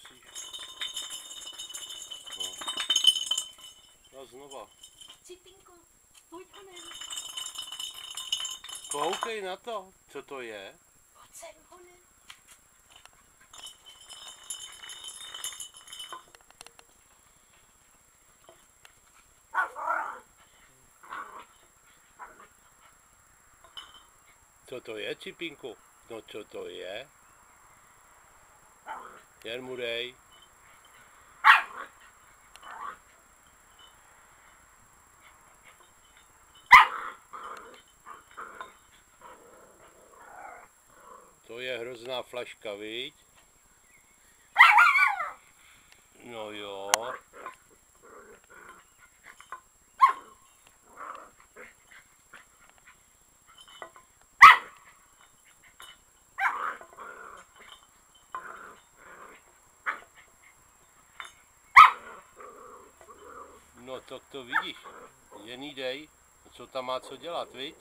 musíš. No. A znova. Cipinko, pojď honem. Koukej na to, co to je. Pojď sem honem. Co to je, Cipinku? No co to je? Jen mu dej. To je hrozná flaška, viď? No jo. No tak to vidíš, jen jí dej, co tam má co dělat, viď?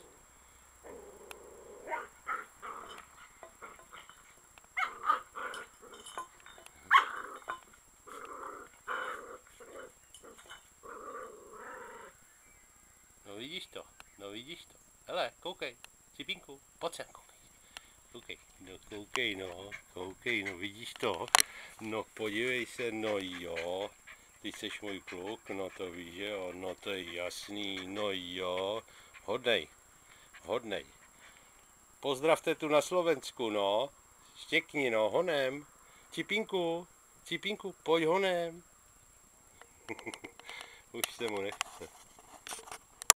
No vidíš to, hele, koukej, Cipinku, pojď sem, koukej, no vidíš to, no podívej se, no jo, ty seš můj kluk, no to víš, že jo, no to je jasný, no jo, hodnej, pozdravte tu na Slovensku, no, štěkni, no, honem, Cipinku, pojď honem, už se mu nechce.